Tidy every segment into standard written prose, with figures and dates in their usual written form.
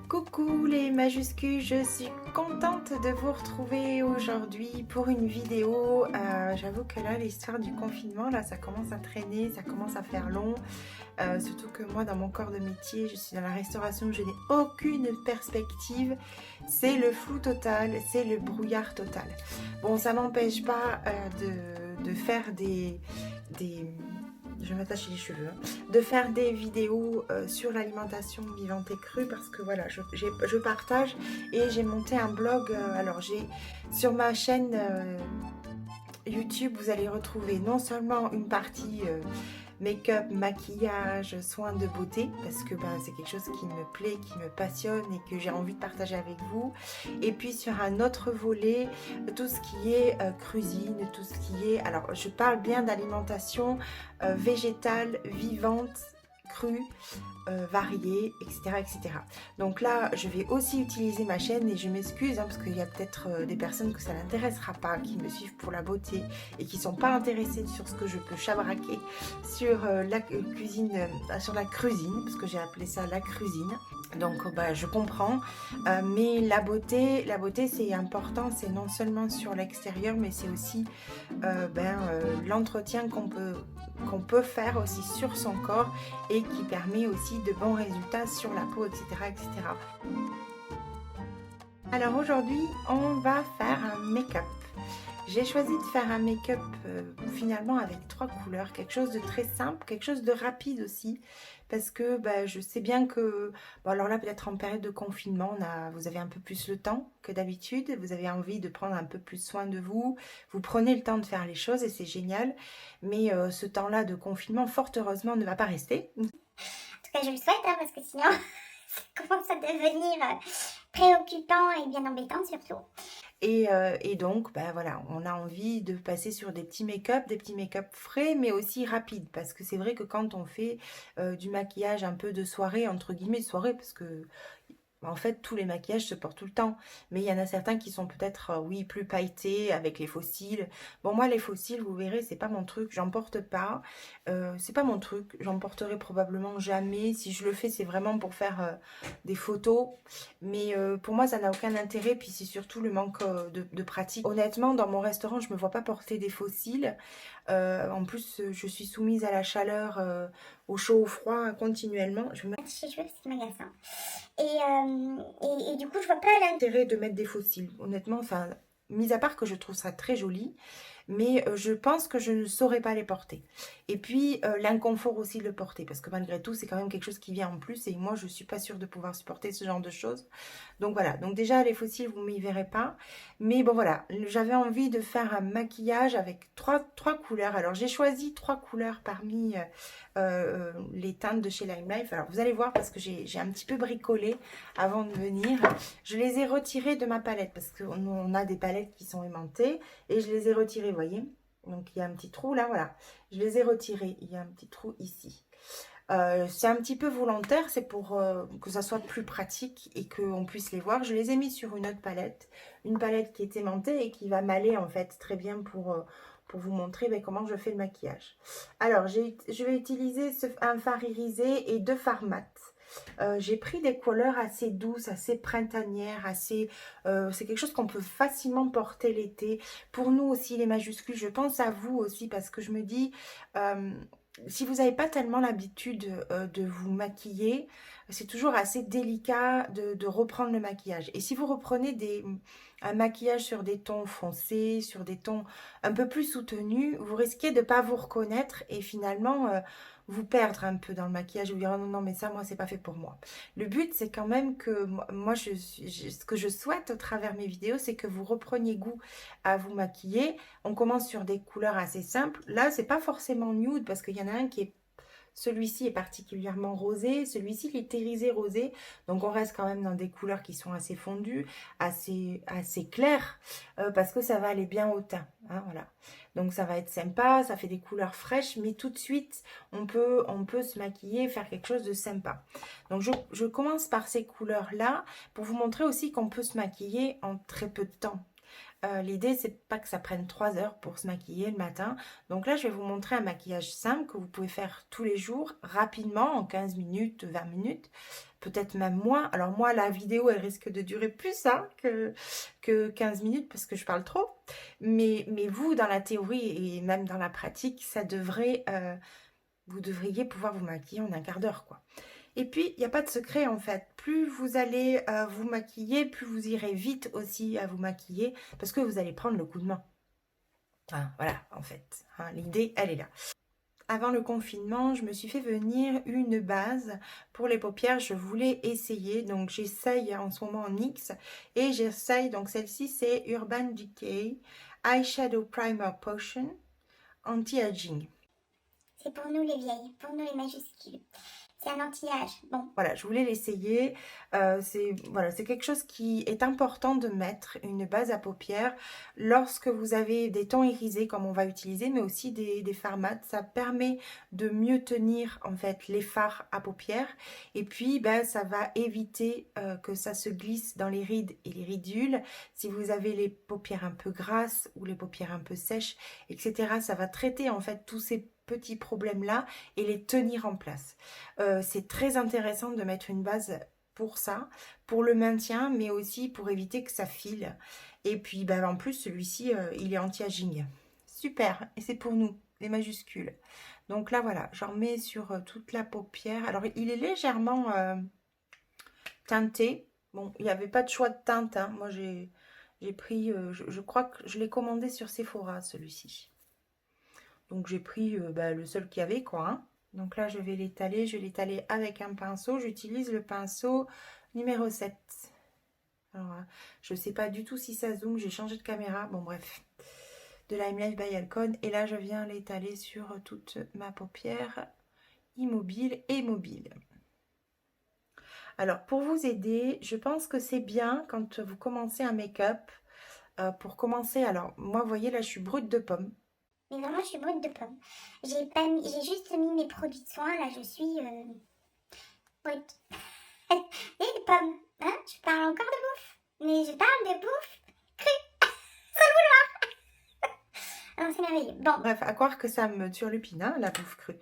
Coucou les majuscules, je suis contente de vous retrouver aujourd'hui pour une vidéo. J'avoue que là l'histoire du confinement, là ça commence à traîner, ça commence à faire long. Surtout que moi dans mon corps de métier, je suis dans la restauration, je n'ai aucune perspective. C'est le flou total, c'est le brouillard total. Bon, ça m'empêche pas de faire je vais m'attacher les cheveux, de faire des vidéos sur l'alimentation vivante et crue parce que voilà, je partage et j'ai monté un blog. Alors j'ai sur ma chaîne YouTube, vous allez retrouver non seulement une partie make-up, maquillage, soins de beauté, parce que c'est quelque chose qui me plaît, qui me passionne et que j'ai envie de partager avec vous. Et puis sur un autre volet, tout ce qui est cuisine, tout ce qui est... Alors je parle bien d'alimentation végétale, vivante, crue, variée, etc., etc. Donc là, je vais aussi utiliser ma chaîne et je m'excuse parce qu'il y a peut-être des personnes que ça n'intéressera pas, qui me suivent pour la beauté et qui ne sont pas intéressées sur ce que je peux chabraquer sur la cuisine, sur la cuisine, parce que j'ai appelé ça la cuisine. Donc je comprends, mais la beauté c'est important, c'est non seulement sur l'extérieur, mais c'est aussi l'entretien qu'on peut faire aussi sur son corps et qui permet aussi de bons résultats sur la peau, etc., etc. Alors aujourd'hui, on va faire un make-up. J'ai choisi de faire un make-up finalement avec 3 couleurs, quelque chose de très simple, quelque chose de rapide aussi, parce que je sais bien que, bon alors là peut-être en période de confinement, vous avez un peu plus le temps que d'habitude, vous avez envie de prendre un peu plus soin de vous, vous prenez le temps de faire les choses et c'est génial, mais ce temps-là de confinement, fort heureusement, ne va pas rester. En tout cas, je le souhaite, parce que sinon, ça commence à devenir préoccupant et bien embêtant surtout. Et donc, voilà, on a envie de passer sur des petits make-up frais, mais aussi rapides. Parce que c'est vrai que quand on fait du maquillage un peu de soirée, entre guillemets, soirée, parce que en fait, tous les maquillages se portent tout le temps. Mais il y en a certains qui sont peut-être, oui, plus pailletés, avec les faux cils. Bon, moi, les faux cils, vous verrez, c'est pas mon truc. J'en porte pas. C'est pas mon truc. J'en porterai probablement jamais. Si je le fais, c'est vraiment pour faire des photos. Mais pour moi, ça n'a aucun intérêt. Puis c'est surtout le manque de pratique. Honnêtement, dans mon restaurant, je me vois pas porter des faux cils. En plus, je suis soumise à la chaleur, au chaud, au froid, continuellement. Je me Chez cheveux, c'est magasin. Et du coup, je vois pas l'intérêt de mettre des faux cils. Honnêtement, enfin, mis à part que je trouve ça très joli, mais je pense que je ne saurais pas les porter. Et puis l'inconfort aussi de le porter, parce que malgré tout, c'est quand même quelque chose qui vient en plus, et moi, je suis pas sûre de pouvoir supporter ce genre de choses. Donc voilà, donc déjà les fossiles, vous ne m'y verrez pas. Mais bon voilà, j'avais envie de faire un maquillage avec trois couleurs. Alors j'ai choisi 3 couleurs parmi les teintes de chez Lime Life. Alors vous allez voir parce que j'ai un petit peu bricolé avant de venir. Je les ai retirées de ma palette parce qu'on a des palettes qui sont aimantées et je les ai retirées, vous voyez. Donc il y a un petit trou là, voilà. Je les ai retirées, il y a un petit trou ici. C'est un petit peu volontaire, c'est pour que ça soit plus pratique et qu'on puisse les voir. Je les ai mis sur une autre palette, une palette qui est aimantée et qui va m'aller en fait très bien pour vous montrer comment je fais le maquillage. Alors, je vais utiliser un fard irisé et 2 fards mat. J'ai pris des couleurs assez douces, assez printanières, c'est quelque chose qu'on peut facilement porter l'été. Pour nous aussi, les majuscules, je pense à vous aussi parce que je me dis... si vous n'avez pas tellement l'habitude de vous maquiller, c'est toujours assez délicat de reprendre le maquillage. Et si vous reprenez un maquillage sur des tons foncés, sur des tons un peu plus soutenus, vous risquez de ne pas vous reconnaître et finalement vous perdre un peu dans le maquillage. Vous dire oh non, non, mais ça, moi, c'est pas fait pour moi. Le but, c'est quand même que moi, ce que je souhaite au travers mes vidéos, c'est que vous repreniez goût à vous maquiller. On commence sur des couleurs assez simples. Là, c'est pas forcément nude parce qu'il y en a un qui est... Celui-ci est particulièrement rosé, celui-ci il est irisé rosé, donc on reste quand même dans des couleurs qui sont assez fondues, assez claires, parce que ça va aller bien au teint, hein, voilà. Donc ça va être sympa, ça fait des couleurs fraîches, mais tout de suite on peut se maquiller, faire quelque chose de sympa. Donc je commence par ces couleurs-là, pour vous montrer aussi qu'on peut se maquiller en très peu de temps. L'idée, c'est pas que ça prenne 3 heures pour se maquiller le matin. Donc là, je vais vous montrer un maquillage simple que vous pouvez faire tous les jours, rapidement, en 15 minutes, 20 minutes, peut-être même moins. Alors moi, la vidéo, elle risque de durer plus hein, que 15 minutes parce que je parle trop. Mais vous, dans la théorie et même dans la pratique, ça devrait, vous devriez pouvoir vous maquiller en un quart d'heure, quoi. Et puis, il n'y a pas de secret en fait. Plus vous allez vous maquiller, plus vous irez vite aussi à vous maquiller parce que vous allez prendre le coup de main. Enfin, voilà, en fait. Hein, l'idée, elle est là. Avant le confinement, je me suis fait venir une base pour les paupières. Je voulais essayer, donc j'essaye en ce moment en NYX et j'essaye, donc celle-ci c'est Urban Decay Eyeshadow Primer Potion Anti-Aging. C'est pour nous les vieilles, pour nous les majuscules. C'est un anti-âge. Bon. Voilà, je voulais l'essayer. C'est quelque chose qui est important de mettre, une base à paupières, lorsque vous avez des tons irisés, comme on va utiliser, mais aussi des fards mat. Ça permet de mieux tenir, en fait, les fards à paupières. Et puis, ben, ça va éviter que ça se glisse dans les rides et les ridules. Si vous avez les paupières un peu grasses ou les paupières un peu sèches, etc., ça va traiter, en fait, tous ces petits problèmes-là et les tenir en place. C'est très intéressant de mettre une base pour ça, pour le maintien, mais aussi pour éviter que ça file. Et puis, ben, en plus, celui-ci, il est anti-aging. Super, et c'est pour nous, les majuscules. Donc là, voilà, j'en mets sur toute la paupière. Alors, il est légèrement teinté. Bon, il n'y avait pas de choix de teinte. Hein. Moi, j'ai pris, je crois que je l'ai commandé sur Sephora, celui-ci. Donc, j'ai pris ben, le seul qu'il y avait, quoi. Hein. Donc là, je vais l'étaler avec un pinceau. J'utilise le pinceau numéro 7. Alors, je ne sais pas du tout si ça zoome, j'ai changé de caméra. Bon, bref, de la Life by Alcon. Et là, je viens l'étaler sur toute ma paupière immobile et mobile. Alors, pour vous aider, je pense que c'est bien quand vous commencez un make-up. Pour commencer, alors, moi, vous voyez, là, je suis brute de pomme. Mais vraiment, je suis brute de pomme. J'ai juste mis mes produits de soin. Là, je suis brute. Et de pommes. Hein, je parle encore de bouffe. Mais je parle de bouffe crue. Sans le vouloir. Alors, c'est merveilleux. Bon. Bref, à croire que ça me turlupine, hein, la bouffe crue.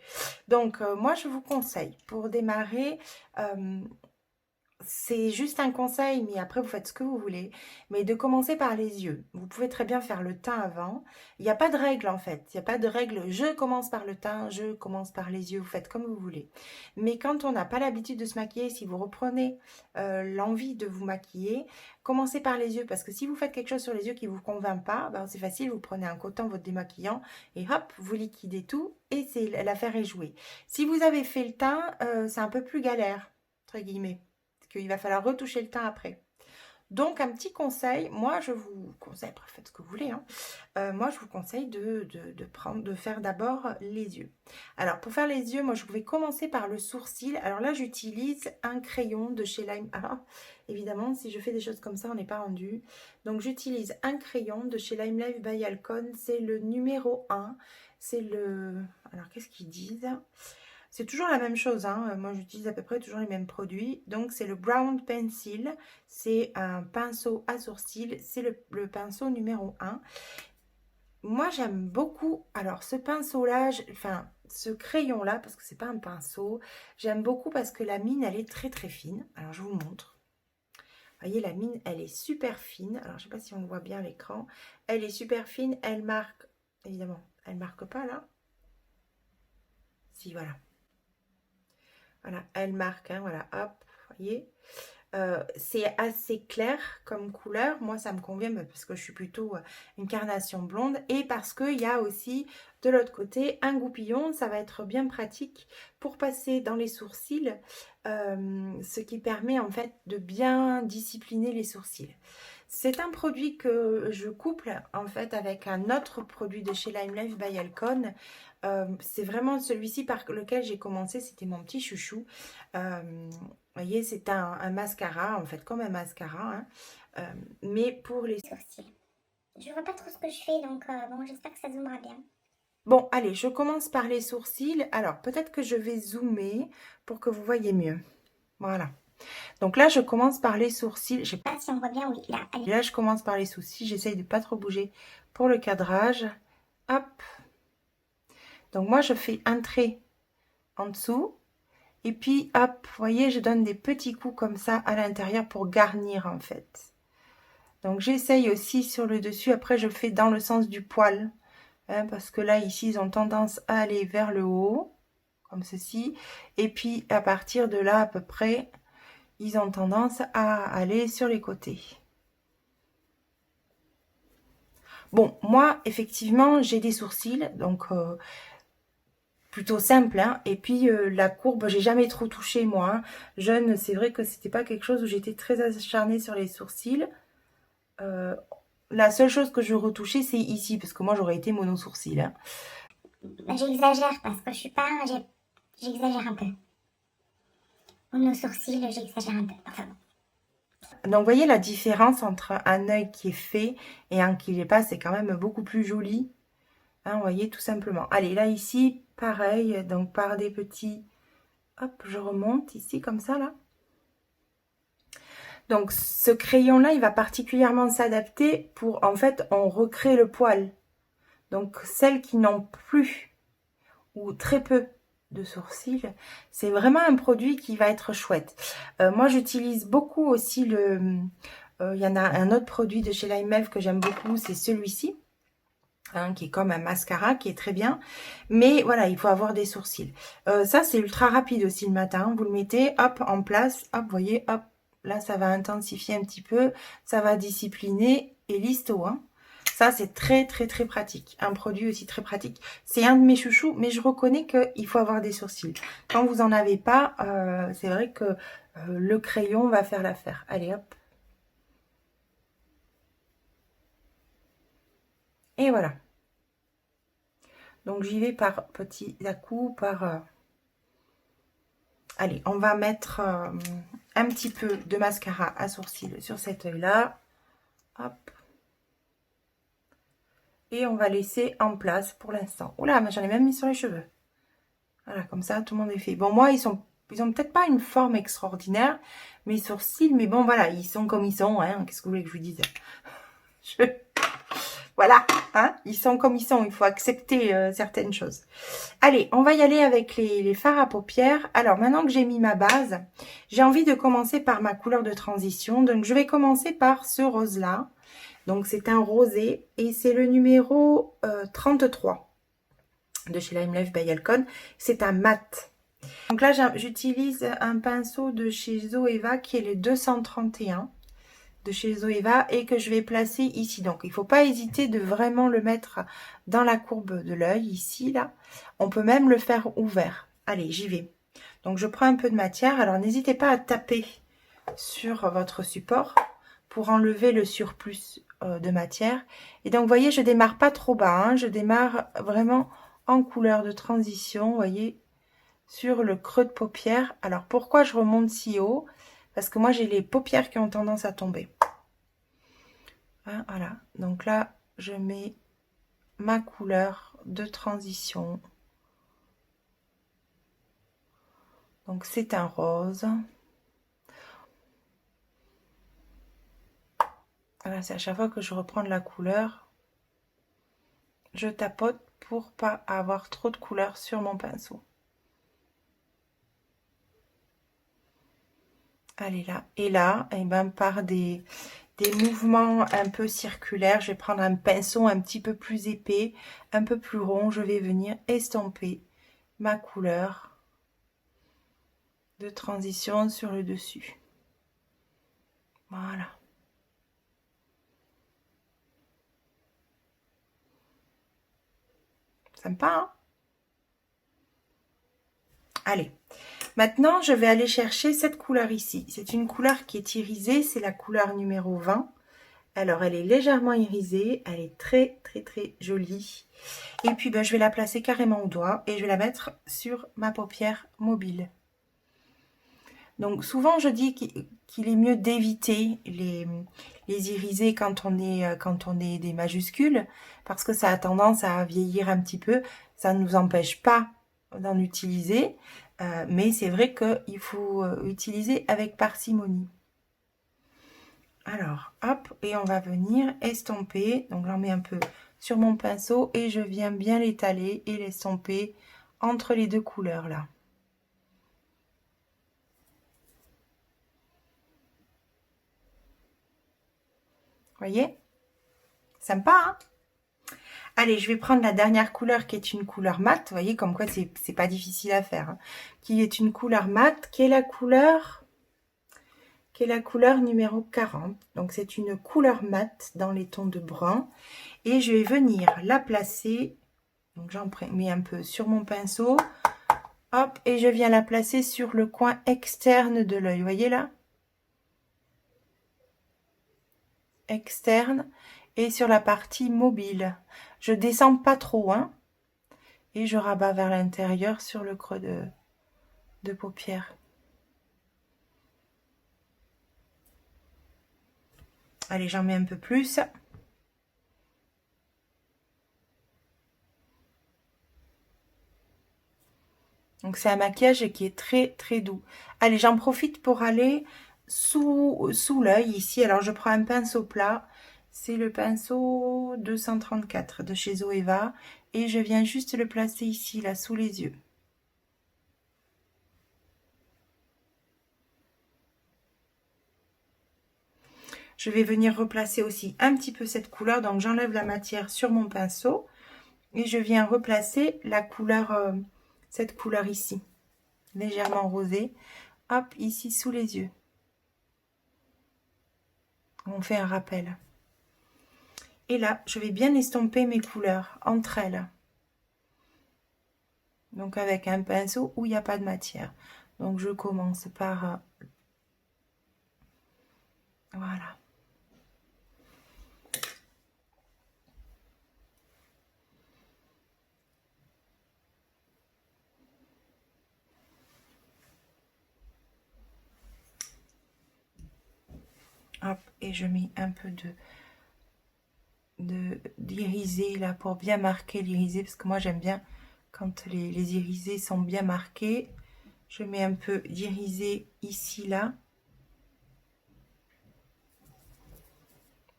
Donc, moi, je vous conseille, pour démarrer... c'est juste un conseil, mais après vous faites ce que vous voulez. Mais de commencer par les yeux. Vous pouvez très bien faire le teint avant. Il n'y a pas de règle en fait. Il n'y a pas de règle. Je commence par le teint, je commence par les yeux. Vous faites comme vous voulez. Mais quand on n'a pas l'habitude de se maquiller, si vous reprenez l'envie de vous maquiller, commencez par les yeux. Parce que si vous faites quelque chose sur les yeux qui ne vous convainc pas, ben c'est facile. Vous prenez un coton, votre démaquillant, et hop, vous liquidez tout. Et l'affaire est jouée. Si vous avez fait le teint, c'est un peu plus galère, entre guillemets. Il va falloir retoucher le teint après. Donc, un petit conseil, moi je vous conseille, après faites ce que vous voulez, hein, moi je vous conseille de faire d'abord les yeux. Alors, pour faire les yeux, moi je vais commencer par le sourcil. Alors là, j'utilise un crayon de chez Lime. Alors, évidemment, si je fais des choses comme ça, on n'est pas rendu. Donc, j'utilise un crayon de chez Lime Life by Alcon. C'est le numéro 1. C'est le... Alors, qu'est-ce qu'ils disent ? C'est toujours la même chose, hein. Moi j'utilise à peu près toujours les mêmes produits. Donc c'est le Brown Pencil, c'est un pinceau à sourcils, c'est le pinceau numéro 1. Moi j'aime beaucoup, alors ce pinceau-là, enfin ce crayon-là, parce que c'est pas un pinceau, j'aime beaucoup parce que la mine elle est très très fine. Alors je vous montre. Vous voyez, la mine elle est super fine. Alors je sais pas si on le voit bien à l'écran. Elle est super fine, elle marque, évidemment, elle marque pas là. Si, voilà. Voilà, elle marque, hein, voilà, hop, vous voyez. C'est assez clair comme couleur. Moi, ça me convient parce que je suis plutôt une carnation blonde. Et parce qu'il y a aussi, de l'autre côté, un goupillon. Ça va être bien pratique pour passer dans les sourcils. Ce qui permet, en fait, de bien discipliner les sourcils. C'est un produit que je couple, en fait, avec un autre produit de chez Lime Life by Alcon. C'est vraiment celui-ci par lequel j'ai commencé, c'était mon petit chouchou. Vous voyez, c'est un mascara, en fait, comme un mascara, hein, mais pour les sourcils. Je vois pas trop ce que je fais, donc bon, j'espère que ça zoomera bien. Bon, allez, je commence par les sourcils. Alors, peut-être que je vais zoomer pour que vous voyez mieux. Voilà. Donc là, je commence par les sourcils. J'ai pas si on voit bien, oui, là, allez. Là, je commence par les sourcils. J'essaye de pas trop bouger pour le cadrage. Hop. Donc moi, je fais un trait en dessous. Et puis, hop, vous voyez, je donne des petits coups comme ça à l'intérieur pour garnir, en fait. Donc, j'essaye aussi sur le dessus. Après, je fais dans le sens du poil. Hein, parce que là, ici, ils ont tendance à aller vers le haut. Comme ceci. Et puis, à partir de là, à peu près, ils ont tendance à aller sur les côtés. Bon, moi, effectivement, j'ai des sourcils. Donc... plutôt simple, hein. Et puis la courbe, j'ai jamais trop touché moi, hein. Jeune, c'est vrai que c'était pas quelque chose où j'étais très acharnée sur les sourcils. La seule chose que je retouchais, c'est ici, parce que moi j'aurais été mono sourcil, hein. J'exagère parce que je suis pas, j'exagère un peu. Mono sourcils, j'exagère un peu. Enfin bon. Donc vous voyez la différence entre un œil qui est fait et un qui l'est pas, c'est quand même beaucoup plus joli, hein, vous voyez, tout simplement. Allez, là ici, pareil, donc par des petits, hop, je remonte ici comme ça là. Donc ce crayon là, il va particulièrement s'adapter pour, en fait, on recrée le poil. Donc celles qui n'ont plus ou très peu de sourcils, c'est vraiment un produit qui va être chouette. Moi j'utilise beaucoup aussi il y en a un autre produit de chez l'IMF que j'aime beaucoup, c'est celui-ci. Hein, qui est comme un mascara, qui est très bien. Mais voilà, il faut avoir des sourcils. Ça, c'est ultra rapide aussi le matin. Vous le mettez, hop, en place. Hop, vous voyez, hop. Là, ça va intensifier un petit peu. Ça va discipliner. Et listo, hein. Ça, c'est très, très, très pratique. Un produit aussi très pratique. C'est un de mes chouchous, mais je reconnais qu'il faut avoir des sourcils. Quand vous en avez pas, c'est vrai que le crayon va faire l'affaire. Allez, hop. Et voilà. Donc, j'y vais par petits à-coups, par... Allez, on va mettre un petit peu de mascara à sourcils sur cet œil-là. Hop. Et on va laisser en place pour l'instant. Oula, mais j'en ai même mis sur les cheveux. Voilà, comme ça, tout le monde est fait. Bon, moi, ils ont peut-être pas une forme extraordinaire, mes sourcils, mais bon, voilà, ils sont comme ils sont, hein. Qu'est-ce que vous voulez que je vous dise? Voilà, hein, ils sont comme ils sont, il faut accepter certaines choses. Allez, on va y aller avec les fards à paupières. Alors, maintenant que j'ai mis ma base, j'ai envie de commencer par ma couleur de transition. Donc, je vais commencer par ce rose-là. Donc, c'est un rosé et c'est le numéro 33 de chez Lime by Alcon. C'est un mat. Donc là, j'utilise un pinceau de chez Zoeva qui est le 231. De chez Zoeva et que je vais placer ici. Donc, il ne faut pas hésiter de vraiment le mettre dans la courbe de l'œil, ici, là. On peut même le faire ouvert. Allez, j'y vais. Donc, je prends un peu de matière. Alors, n'hésitez pas à taper sur votre support pour enlever le surplus de matière. Et donc, vous voyez, je démarre pas trop bas, hein. Je démarre vraiment en couleur de transition, vous voyez, sur le creux de paupière. Alors, pourquoi je remonte si haut ? Parce que moi, j'ai les paupières qui ont tendance à tomber. Hein, voilà. Donc là, je mets ma couleur de transition. Donc, c'est un rose. Voilà, c'est à chaque fois que je reprends de la couleur, je tapote pour pas avoir trop de couleur sur mon pinceau. Allez là. Et là, et ben, par des mouvements un peu circulaires, je vais prendre un pinceau un petit peu plus épais, un peu plus rond. Je vais venir estomper ma couleur de transition sur le dessus. Voilà. Sympa, hein? Allez. Maintenant, je vais aller chercher cette couleur ici. C'est une couleur qui est irisée, c'est la couleur numéro 20. Alors, elle est légèrement irisée, elle est très, très, très jolie. Et puis, ben, je vais la placer carrément au doigt et je vais la mettre sur ma paupière mobile. Donc, souvent, je dis qu'il est mieux d'éviter les irisés quand on est des majuscules parce que ça a tendance à vieillir un petit peu. Ça ne nous empêche pas d'en utiliser, Mais c'est vrai qu'il faut utiliser avec parcimonie. Alors, hop, et on va venir estomper. Donc, j'en mets un peu sur mon pinceau et je viens bien l'étaler et l'estomper entre les deux couleurs là. Voyez? Sympa, hein? Allez, je vais prendre la dernière couleur qui est une couleur mate. Vous voyez, comme quoi c'est pas difficile à faire. Hein. Qui est une couleur mate, qui est la couleur numéro 40. Donc, c'est une couleur mate dans les tons de brun. Et je vais venir la placer. Donc, j'en mets un peu sur mon pinceau. Hop, et je viens la placer sur le coin externe de l'œil. Vous voyez là? Externe. Et sur la partie mobile. Je descends pas trop, hein. Et je rabats vers l'intérieur sur le creux de paupière. Allez, j'en mets un peu plus. Donc, c'est un maquillage qui est très, très doux. Allez, j'en profite pour aller sous l'œil ici. Alors, je prends un pinceau plat. C'est le pinceau 234 de chez Zoeva. Et je viens juste le placer ici, là, sous les yeux. Je vais venir replacer aussi un petit peu cette couleur. Donc, j'enlève la matière sur mon pinceau. Et je viens replacer la couleur, cette couleur ici. Légèrement rosée. Hop, ici, sous les yeux. On fait un rappel. Et là, je vais bien estomper mes couleurs entre elles. Donc, avec un pinceau où il n'y a pas de matière. Donc, je commence par... voilà. Hop, et je mets un peu d'irisé là pour bien marquer l'irisé. Parce que moi, j'aime bien quand les irisés sont bien marqués. Je mets un peu d'irisé ici, là.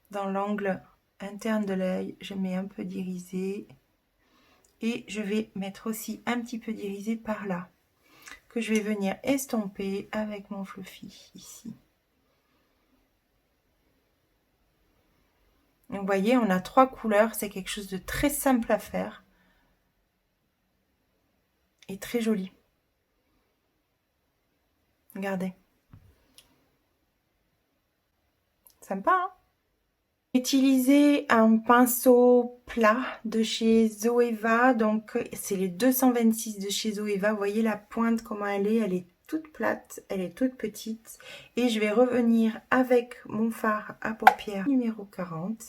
Dans l'angle interne de l'œil, je mets un peu d'irisé. Et je vais mettre aussi un petit peu d'irisé par là. Que je vais venir estomper avec mon fluffy ici. Donc, vous voyez, on a 3 couleurs. C'est quelque chose de très simple à faire. Et très joli. Regardez. Sympa, hein? Utiliser un pinceau plat de chez Zoeva. Donc, c'est les 226 de chez Zoeva. Vous voyez la pointe, comment elle est toute plate, elle est toute petite. Et je vais revenir avec mon fard à paupières numéro 40.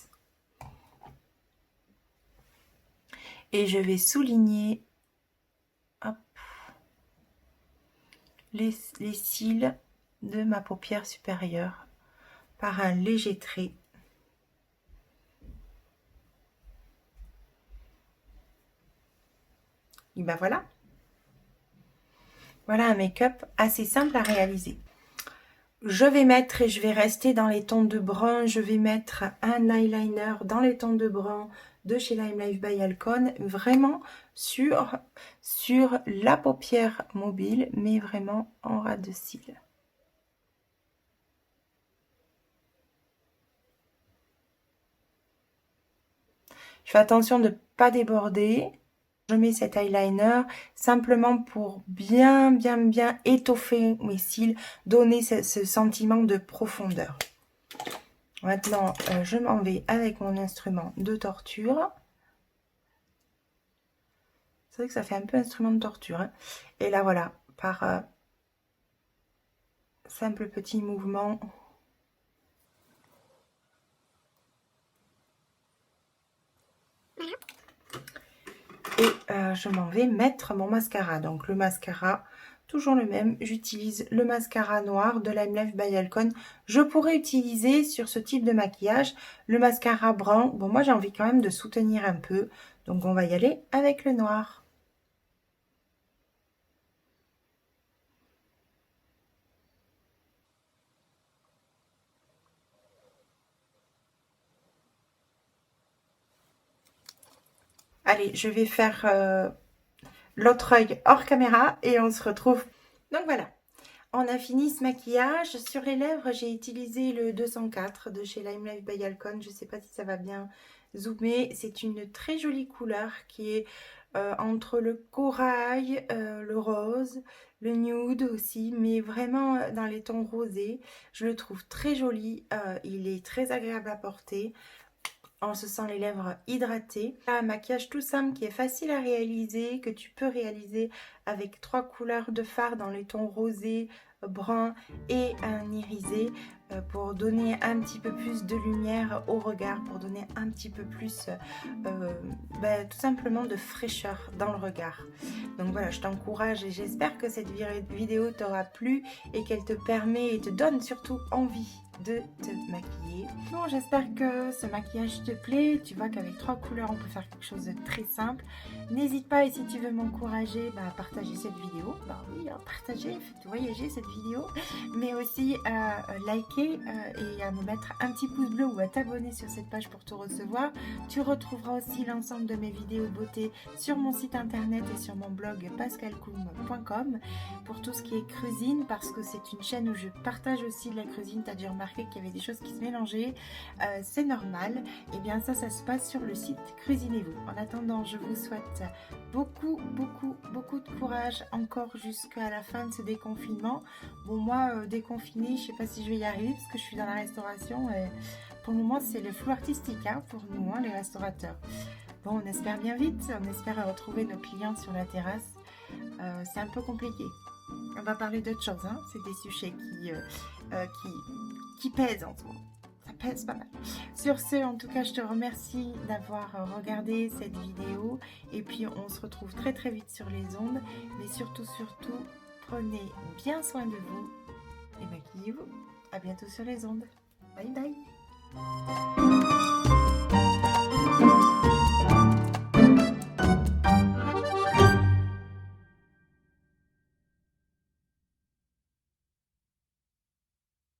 Et je vais souligner hop, les cils de ma paupière supérieure par un léger trait. Et ben voilà. Voilà un make-up assez simple à réaliser. Je vais mettre, et je vais rester dans les tons de brun, je vais mettre un eyeliner dans les tons de brun de chez Lime Life by Alcone, vraiment sur la paupière mobile, mais vraiment en ras de cils. Je fais attention de ne pas déborder. Je mets cet eyeliner simplement pour bien étoffer mes cils, donner ce sentiment de profondeur. Maintenant, je m'en vais avec mon instrument de torture. C'est vrai que ça fait un peu instrument de torture. Hein. Et là, voilà, par simple petit mouvement. Et je m'en vais mettre mon mascara. Donc, le mascara, toujours le même. J'utilise le mascara noir de Lime Life by Alcone. Je pourrais utiliser sur ce type de maquillage le mascara brun. Bon, moi, j'ai envie quand même de soutenir un peu. Donc, on va y aller avec le noir. Allez, je vais faire l'autre œil hors caméra et on se retrouve. Donc voilà, on a fini ce maquillage. Sur les lèvres, j'ai utilisé le 204 de chez Lime Life by Alcon. Je ne sais pas si ça va bien zoomer. C'est une très jolie couleur qui est entre le corail, le rose, le nude aussi, mais vraiment dans les tons rosés. Je le trouve très joli. Il est très agréable à porter. On se sent les lèvres hydratées. Un maquillage tout simple qui est facile à réaliser, que tu peux réaliser avec 3 couleurs de fard dans les tons rosé, brun et un irisé pour donner un petit peu plus de lumière au regard, pour donner un petit peu plus tout simplement de fraîcheur dans le regard. Donc voilà, je t'encourage et j'espère que cette vidéo t'aura plu et qu'elle te permet et te donne surtout envie de te maquiller. Bon, j'espère que ce maquillage te plaît. Tu vois qu'avec 3 couleurs, on peut faire quelque chose de très simple. N'hésite pas, et si tu veux m'encourager, à partager cette vidéo. Bah oui, partager, faites voyager cette vidéo. Mais aussi à liker et à me mettre un petit pouce bleu ou à t'abonner sur cette page pour tout recevoir. Tu retrouveras aussi l'ensemble de mes vidéos beauté sur mon site internet et sur mon blog pascalcoum.com pour tout ce qui est cuisine, parce que c'est une chaîne où je partage aussi de la cuisine. Tu as dû remarquer qu'il y avait des choses qui se mélangeaient, c'est normal. Et bien ça se passe sur le site Cuisinez-vous. En attendant, je vous souhaite beaucoup de courage encore jusqu'à la fin de ce déconfinement. Bon, moi déconfiné, je sais pas si je vais y arriver parce que je suis dans la restauration et pour le moment c'est le flou artistique pour nous, les restaurateurs. Bon, on espère bien vite, on espère retrouver nos clients sur la terrasse. C'est un peu compliqué. On va parler d'autre chose, c'est des sujets qui pèsent en ce moment. Ça pèse pas mal. Sur ce, en tout cas, je te remercie d'avoir regardé cette vidéo. Et puis, on se retrouve très vite sur les ondes. Mais surtout, prenez bien soin de vous et maquillez-vous. À bientôt sur les ondes. Bye bye.